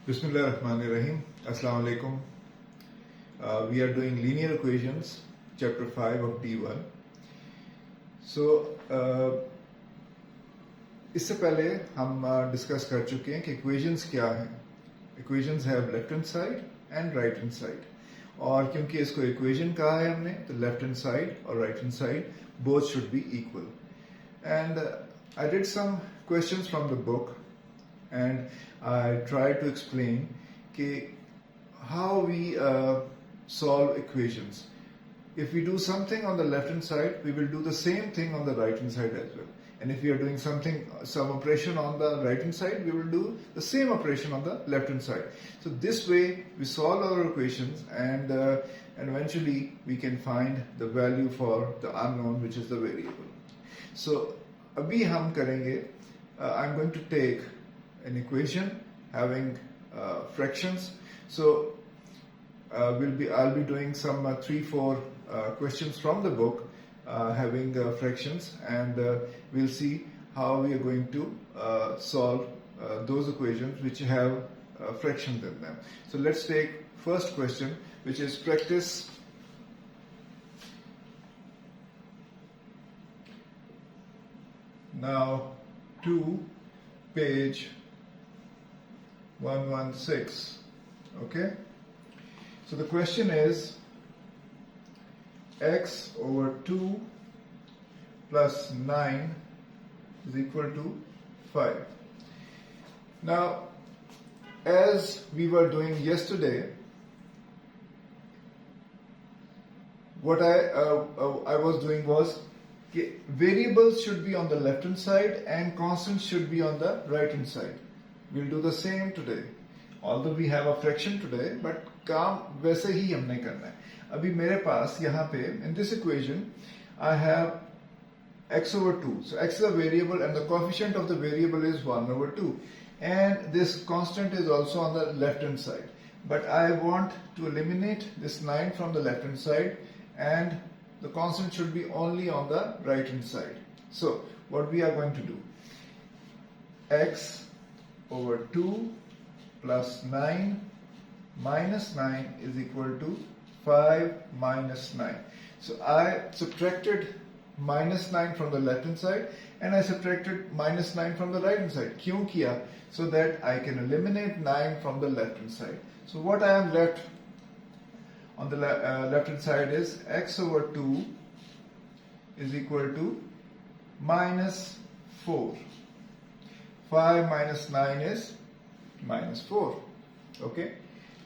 Bismillahirrahmanirrahim. Assalamu alaikum. We are doing linear equations, chapter 5 of D1. So, इससे पहले हम discuss कर चुके हैं कि इक्वेशंस क्या हैं. Equations have left hand side and right hand side. और क्योंकि इसको इक्वेशन कहा है हमने, तो लेफ्ट हैंड साइड और right hand side both should be equal. And I did some questions from the book and I try to explain how we solve equations. If we do something on the left hand side, we will do the same thing on the right hand side as well. And if we are doing some operation on the right hand side, we will do the same operation on the left hand side. So this way we solve our equations and eventually we can find the value for the unknown, which is the variable. So abhi hum karenge, I'm going to take an equation having fractions. So I'll be doing some 3-4 questions from the book having fractions, and we'll see how we are going to solve those equations which have fractions in them. So let's take first question, which is practice now 2, page 116. Okay, so the question is x over 2 plus 9 is equal to 5. Now, as we were doing yesterday, what I was doing was variables should be on the left hand side and constants should be on the right hand side. We'll do the same today. Although we have a fraction today, but काम वैसे ही हमने करना है. अभी मेरे पास यहाँ पे in this equation I have x over 2. So x is a variable and the coefficient of the variable is 1 over 2. And this constant is also on the left hand side. But I want to eliminate this 9 from the left hand side and the constant should be only on the right hand side. So what we are going to do, x over 2 plus 9 minus 9 is equal to 5 minus 9. So I subtracted minus 9 from the left hand side and I subtracted minus 9 from the right hand side. Kyun kiya? So that I can eliminate 9 from the left hand side. So what I am left on the left hand side is x over 2 is equal to minus 4. 5 minus 9 is minus 4. Okay,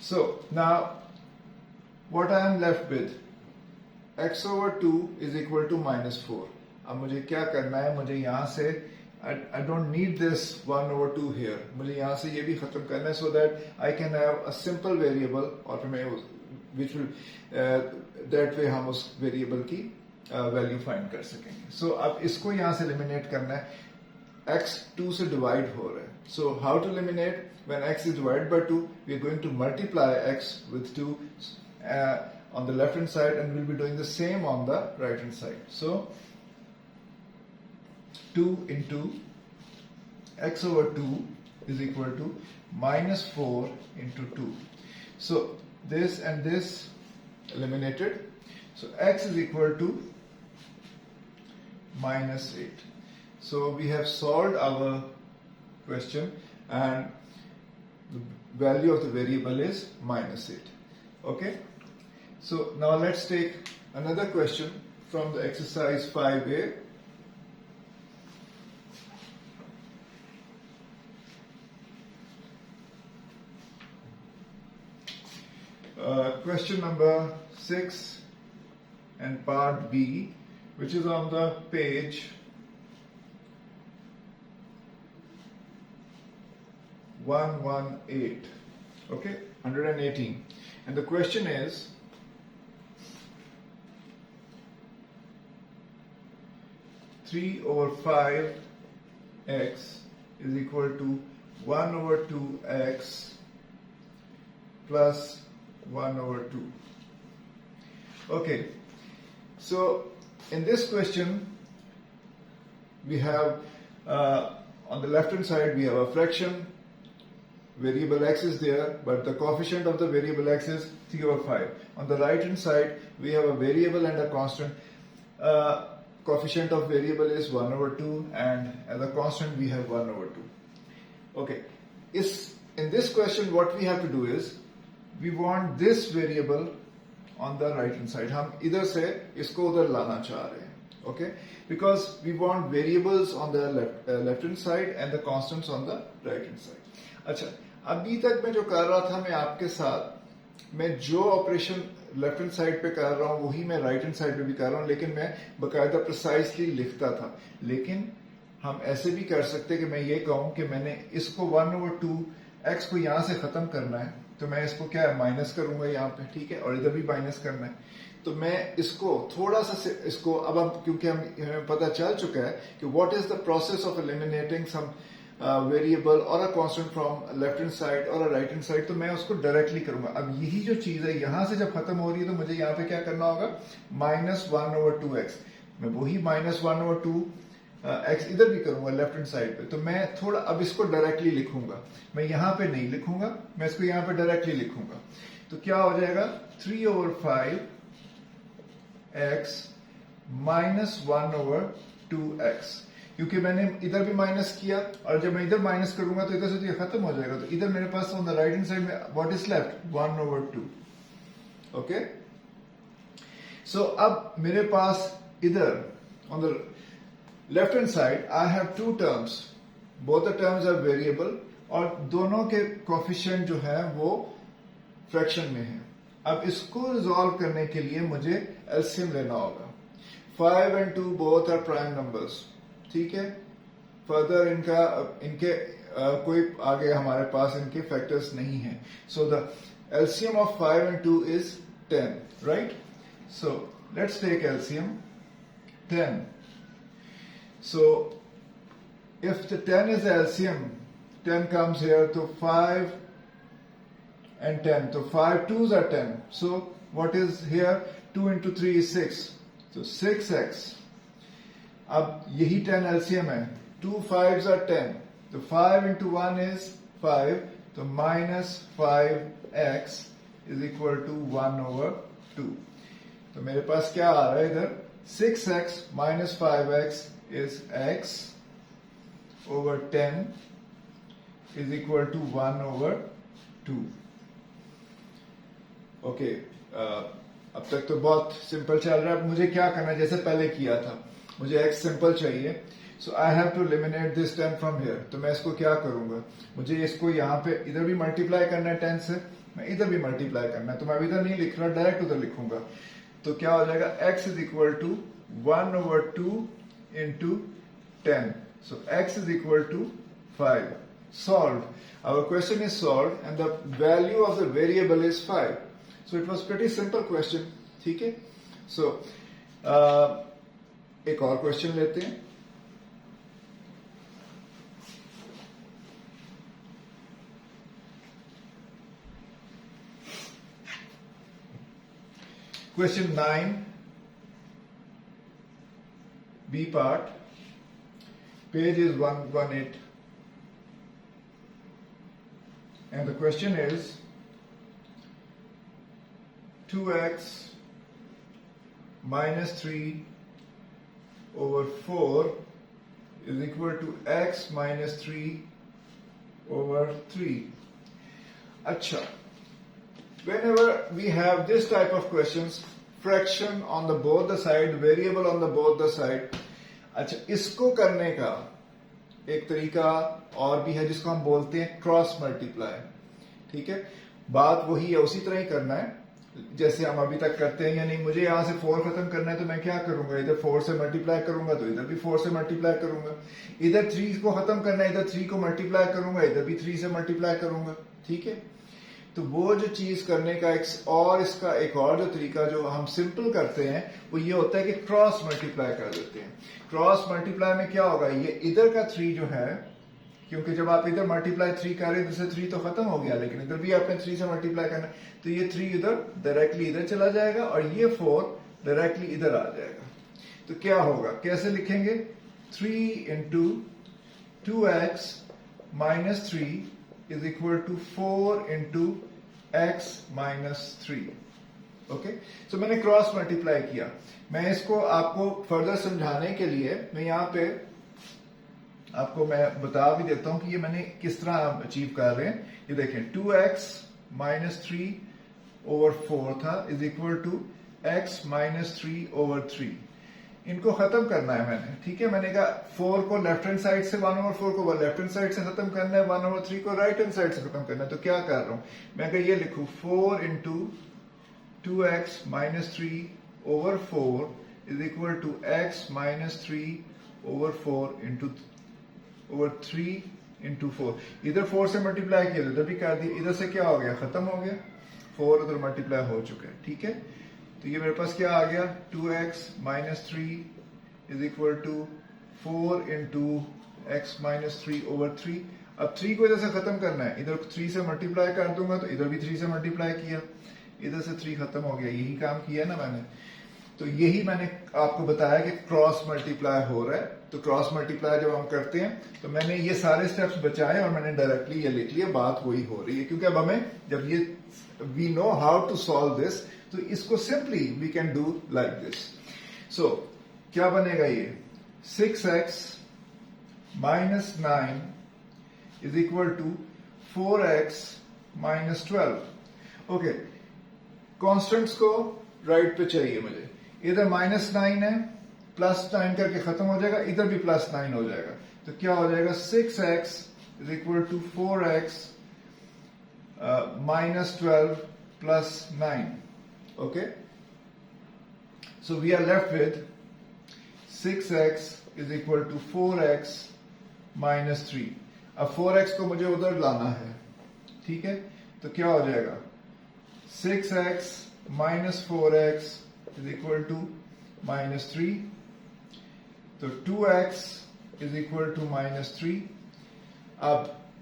so now what I am left with, x over 2 is equal to minus 4. अब मुझे क्या करना है, मुझे यहाँ से I don't need this 1 over 2 here. मुझे यहाँ से ये भी खत्म करना है so that I can have a simple variable और मैं which will that way हम उस variable की value find कर सकेंगे. So अब इसको यहाँ से eliminate करना है. x 2 से divide हो रहा है. So how to eliminate? When x is divided by 2, we are going to multiply x with 2 on the left hand side and we'll be doing the same on the right hand side. So 2 into x over 2 is equal to minus 4 into 2. So this and this eliminated. So x is equal to minus 8. So we have solved our question and the value of the variable is minus 8. Okay. So now let's take another question from the exercise 5a. Question number 6 and part B, which is on the page 118. Okay, 118. And the question is, (3 over 5 x is equal to 1 over 2 x plus 1 over 2. Okay, so in this question we have on the left hand side we have a fraction variable x is there, but the coefficient of the variable x is 3 over 5. On the right hand side, we have a variable and a constant. Coefficient of variable is 1 over 2, and as a constant we have 1 over 2. Okay, in this question what we have to do is, we want this variable on the right hand side. हम इधर से इसको उधर लाना चाह रहे हैं. Okay, because we want variables on the left hand side and the constants on the right hand side. अच्छा, अभी तक मैं जो कर रहा था, मैं आपके साथ मैं जो ऑपरेशन लेफ्ट हैंड साइड पे कर रहा हूँ वही मैं राइट हैंड साइड पे भी कर रहा हूँ, लेकिन मैं बकायदा प्रिसाइसली लिखता था. लेकिन हम ऐसे भी कर सकते कि मैं ये कहूँ कि मैंने इसको 1 over 2 x को यहाँ से खत्म करना है, तो मैं इसको क्या है माइनस करूंगा यहाँ पे, ठीक है, और इधर भी माइनस करना है. तो मैं इसको थोड़ा सा इसको अब हम, क्योंकि हमें पता चल चुका है कि what is the process of eliminating some variable और a constant from left hand side और अ राइट हैंड साइड, तो मैं उसको डायरेक्टली करूंगा. अब यही जो चीज है यहां से जब खत्म हो रही है तो मुझे यहाँ पे क्या करना होगा, -1 over 2x. मैं वही -1 over 2 x इधर भी करूंगा लेफ्ट हैंड साइड पे. तो मैं थोड़ा अब इसको डायरेक्टली लिखूंगा, मैं यहाँ पे नहीं लिखूंगा, मैं इसको यहाँ पे डायरेक्टली लिखूंगा. तो क्या हो जाएगा, 3 over 5x -1 over 2x. क्योंकि मैंने इधर भी माइनस किया, और जब मैं इधर माइनस करूंगा तो इधर से तो ये खत्म हो जाएगा. तो इधर मेरे पास on the right hand side में what is left, 1 over 2. Okay, so अब मेरे पास इधर on the left hand side I have 2 terms. Both the terms are variable, और दोनों के कोएफिशिएंट जो है वो फ्रैक्शन में है. अब इसको रिजॉल्व करने के लिए मुझे एलसीएम लेना होगा. 5 and 2 both are prime numbers, ठीक है. फर्दर इनके कोई आगे हमारे पास इनके फैक्टर्स नहीं है. So the LCM of 5 and 2 is 10, right. So let's take LCM 10. So if the 10 is the LCM, 10 comes here, so 5 and 10, so 5 2s are 10. So what is here, 2 into 3 is 6, so 6x. अब यही 10 LCM है, 2 5s are 10, so 5 into 1 is 5, so -5x is equal to 1 over 2. तो मेरे पास क्या आ रहा है इधर, 6x minus 5x is x over 10 is equal to 1 over 2. Okay, अब तक तो बहुत सिंपल चल रहा है. अब मुझे क्या करना है, जैसे पहले किया था, मुझे x सिंपल चाहिए. So I have to eliminate this 10 from here. तो मैं इसको क्या करूंगा, मुझे इसको यहाँ पे इधर भी मल्टीप्लाई करना है 10 से, मैं इधर भी मल्टीप्लाई करना है. तो मैं इधर नहीं लिख रहा, डायरेक्ट उधर लिखूंगा. तो क्या हो जाएगा, x is equal to 1 over 2 into 10. So x is equal to 5. Solved. Our question is solved and the value of the variable is 5. So it was pretty simple question. ठीक है. So एक और क्वेश्चन लेते हैं. Question 9, B part, page is 118, and the question is 2x minus 3 over 4 is equal to x minus 3 over 3. अच्छा, whenever we have this type of questions, fraction on the both the side, variable on the both the side. अच्छा, इसको करने का एक तरीका और भी है जिसको हम बोलते हैं क्रॉस मल्टीप्लाई. ठीक है, बात वही है, उसी तरह ही करना है जैसे हम अभी तक करते हैं. यानी मुझे यहां से 4 खत्म करना है, तो मैं क्या करूंगा, इधर 4 से मल्टीप्लाई करूंगा, तो इधर भी 4 से मल्टीप्लाई करूंगा. इधर 3 को खत्म करना है, इधर 3 को मल्टीप्लाई करूंगा, इधर भी 3 से मल्टीप्लाई करूंगा. ठीक है, तो वो जो चीज करने का इसका एक और जो तरीका जो हम सिंपल करते हैं वो ये होता है कि क्रॉस मल्टीप्लाई कर देते हैं. क्रॉस मल्टीप्लाई में क्या होगा, ये इधर का 3 जो है, क्योंकि जब आप इधर मल्टीप्लाई 3 कर रहे हैं तो 3 तो खत्म हो गया, लेकिन इधर भी आपने 3 से मल्टीप्लाई करना है, तो ये 3 इधर डायरेक्टली इधर चला जाएगा और ये 4 डायरेक्टली इधर आ जाएगा. तो क्या होगा, कैसे लिखेंगे, 3 into 2x minus 3 is equal to 4 into x minus 3। Okay, so मैंने क्रॉस मल्टीप्लाई किया। मैं इसको आपको फर्दर समझाने के लिए मैं यहाँ पे आपको मैं बता भी देता हूं कि ये मैंने किस तरह अचीव कर रहे हैं। ये देखें 2x माइनस 3 ओवर 4 था is equal to x minus 3 over 3। इनको खत्म करना है मैंने, ठीक है। मैंने कहा 4 को लेफ्ट हैंड साइड से 1 ओवर 4 को लेफ्ट हैंड साइड से खत्म करना है, 1 ओवर 3 को राइट हैंड साइड से खत्म करना है। तो क्या कर रहा हूं मैं, कहा ये लिखूं 4 into 2x minus 3 over 4 is equal to x minus 3 over 4 into over 3 into 4। इधर 4 से मल्टीप्लाई किया, इधर भी कर दिया, इधर से क्या हो गया, खत्म हो गया, 4 उधर मल्टीप्लाई हो चुका है, ठीक है। तो ये मेरे पास क्या आ गया, 2x minus 3 is equal to 4 into x minus 3 over 3। अब 3 को इधर से खत्म करना है, इधर 3 से मल्टीप्लाई कर दूंगा तो इधर भी 3 से मल्टीप्लाई किया, इधर से 3 खत्म हो गया। यही काम किया ना मैंने। तो यही मैंने आपको बताया कि क्रॉस मल्टीप्लाई हो रहा है। तो क्रॉस मल्टीप्लाई जब हम करते हैं तो मैंने ये सारे स्टेप्स बचाए और मैंने डायरेक्टली ये लिख लिया, बात वही हो रही है। क्योंकि अब हमें जब ये we know how to solve this, तो इसको simply we can do like this. So क्या बनेगा, ये 6x minus 9 is equal to 4x minus 12। Okay, constants को राइट पे चाहिए मुझे। इधर माइनस 9 है, प्लस 9 करके खत्म हो जाएगा, इधर भी प्लस 9 हो जाएगा। तो क्या हो जाएगा, 6x is equal to 4x minus 12 plus 9। Okay, so we are left with 6x is equal to 4x minus 3। अब 4x को मुझे उधर लाना है, ठीक है। तो क्या हो जाएगा, 6x minus 4x is equal to minus 3। तो 2x is equal to minus 3। अब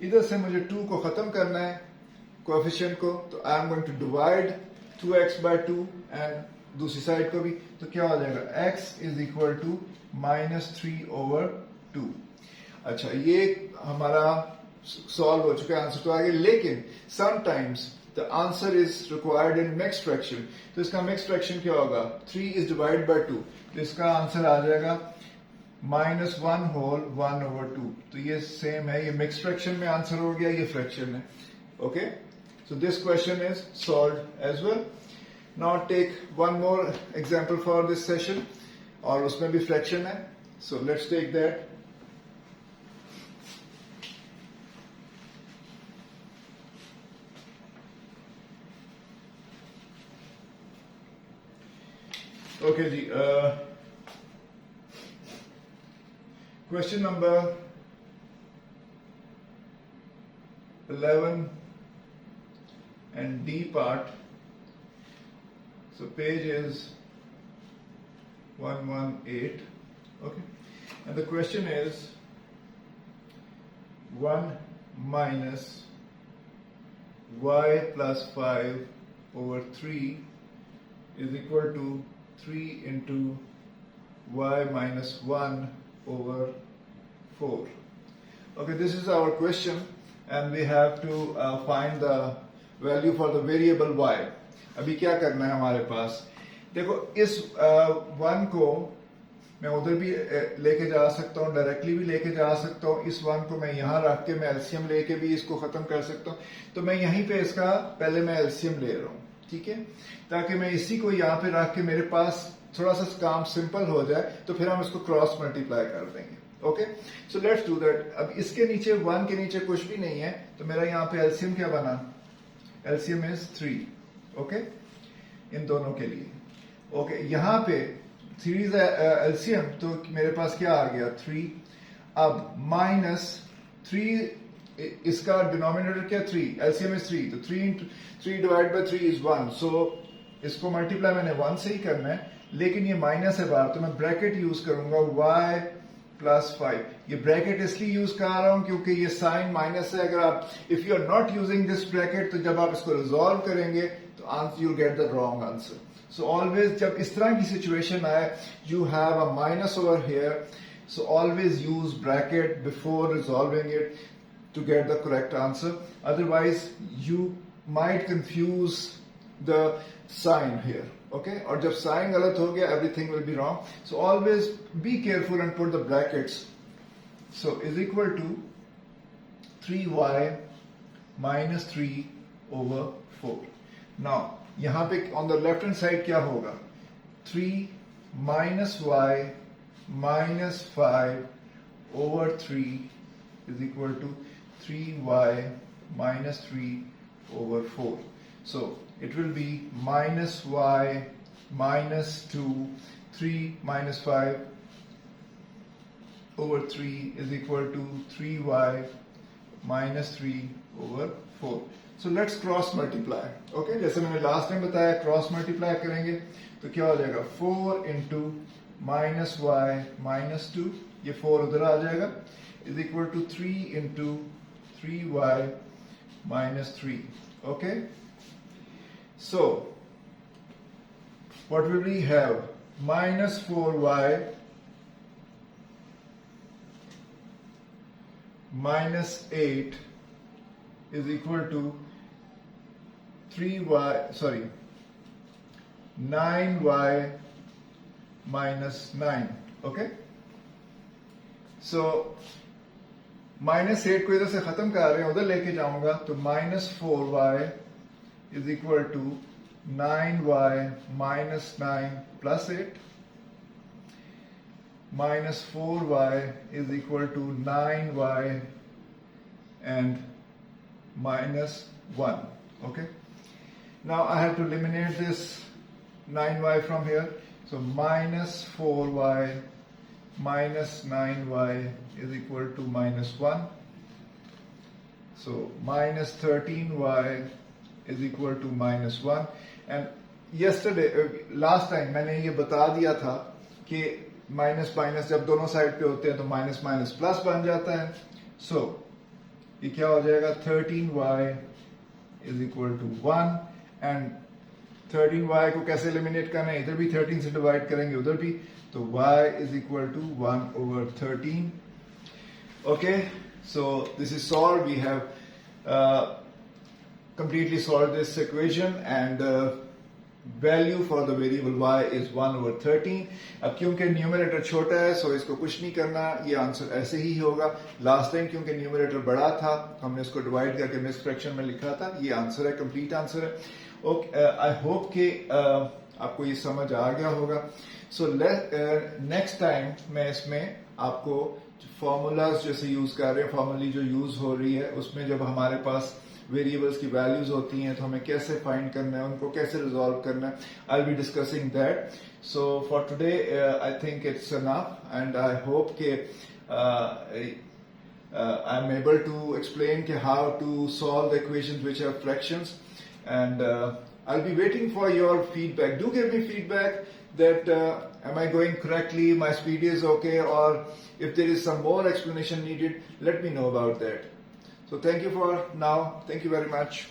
इधर से मुझे 2 को खत्म करना है, कोएफिशिएंट को, तो I am going to divide 2x by 2 and दूसरी साइड को भी। तो क्या हो जाएगा, x is equal to minus 3 over 2। अच्छा, ये हमारा सॉल्व हो चुका है, आंसर तो आ गया। लेकिन sometimes the answer is required in mixed fraction. तो इसका मिक्स्ड फ्रैक्शन क्या होगा, 3 इज डिवाइड बाय 2। तो इसका आंसर आ जाएगा माइनस 1 होल 1 ओवर 2। तो ये सेम है, ये मिक्स्ड फ्रैक्शन में आंसर हो गया, ये फ्रैक्शन है। Okay, so this question is solved as well. Now take one more example for this session, और उसमें भी फ्रैक्शन है। So let's take that. Okay जी, question number 11 and D part. So page is 118. Okay, and the question is 1 minus y plus 5 over 3 is equal to 3 into y minus 1 over 4. Okay, this is our question and we have to find the value for the variable y. अभी क्या करना है हमारे पास, देखो इस 1 को मैं उधर भी लेके जा सकता हूँ, डायरेक्टली भी लेके जा सकता हूँ। इस 1 को मैं यहाँ रख के मैं एलसीएम लेके भी इसको खत्म कर सकता हूँ। तो मैं यहीं पे इसका पहले मैं एलसीएम ले रहा हूँ, ठीक है, ताकि मैं इसी को यहाँ पे रख के मेरे पास थोड़ा सा काम सिंपल हो जाए, तो फिर हम इसको क्रॉस मल्टीप्लाई कर देंगे। Okay, so let's do that. अब इसके नीचे 1 के नीचे कुछ भी नहीं है, तो मेरा यहाँ पे एलसीएम क्या बना, एलसीएम इज 3। ओके, इन दोनों के लिए। ओके, यहाँ पे 3 एलसीएम, तो मेरे पास क्या आ गया, 3। अब माइनस 3, इसका डिनोमिनेटर क्या, 3, एलसीएम इज 3, तो 3 डिवाइड बाय 3 इज 1। सो इसको मल्टीप्लाई मैंने 1 से ही करना है, लेकिन ये माइनस है बाहर, तो मैं ब्रैकेट यूज करूंगा y प्लस 5। ये ब्रैकेट इसलिए यूज कर रहा हूं क्योंकि ये साइन माइनस है। अगर आप if you are not using this bracket, तो जब आप इसको रिजॉल्व करेंगे तो you get the wrong answer. So always जब इस तरह की सिचुएशन आए, you have a minus over here, so always use bracket before resolving it. to get the correct answer. Otherwise, you might confuse the sign here. Okay? Or jab sign galat ho gaya, everything will be wrong. So always be careful and put the brackets. So is equal to 3y minus 3 over 4. Now, यहाँ पे on the left hand side क्या होगा? 3 minus y minus 5 over 3 is equal to 3y minus 3 over 4. So it will be minus y minus 2, 3 minus 5 over 3 is equal to 3y minus 3 over 4. So let's cross multiply. Okay, जैसे मैंने last time बताया cross multiply करेंगे तो क्या हो जाएगा 4 into minus y minus 2, ये 4 उधर आ जाएगा, is equal to 3 into 3y minus 3. Okay, so what will we have? Minus 4y minus 8 is equal to 9y minus 9. Okay, so minus 8 को इधर से खत्म कर रहे हैं, उधर लेके जाऊंगा तो minus 4y is equal to 9y minus 9 plus 8 minus 4y is equal to 9y and minus 1. Okay, now I have to eliminate this 9y from here, so minus 4y minus 9y is equal to minus 1. So minus 13y is equal to minus 1. And last time मैंने ये बता दिया था कि minus minus जब दोनों side पे होते हैं तो माइनस माइनस प्लस बन जाता है. सो ये क्या हो जाएगा 13y is equal to 1 and 13y को कैसे एलिमिनेट करना है, इधर भी 13 से डिवाइड करेंगे उधर भी, तो y is equal to 1 over 13. Okay, so this is solved. We have completely solved this equation and value for the variable y is 1 over 13. अब क्योंकि न्यूमरेटर छोटा है सो इसको कुछ नहीं करना, ये आंसर ऐसे ही होगा. लास्ट टाइम क्योंकि न्यूमरेटर बड़ा था हमने इसको डिवाइड करके मिक्स फ्रैक्शन में लिखा था, ये आंसर है, कंप्लीट आंसर है. ओके, आई होप कि आपको ये समझ आ गया होगा. सो नेक्स्ट टाइम मैं इसमें आपको फॉर्मूलाज जैसे यूज कर रहे हैं, फॉर्मूली जो यूज हो रही है उसमें जब हमारे पास वेरिएबल्स की वैल्यूज होती हैं तो हमें कैसे फाइंड करना है, उनको कैसे रिजॉल्व करना है, I will be discussing that. So for today I think it's enough and I hope कि I am able to explain कि how to solve the equations which have fractions and I'll be waiting for your feedback. Do give me feedback that am I going correctly, my speed is okay, or if there is some more explanation needed, let me know about that. So thank you for now. Thank you very much.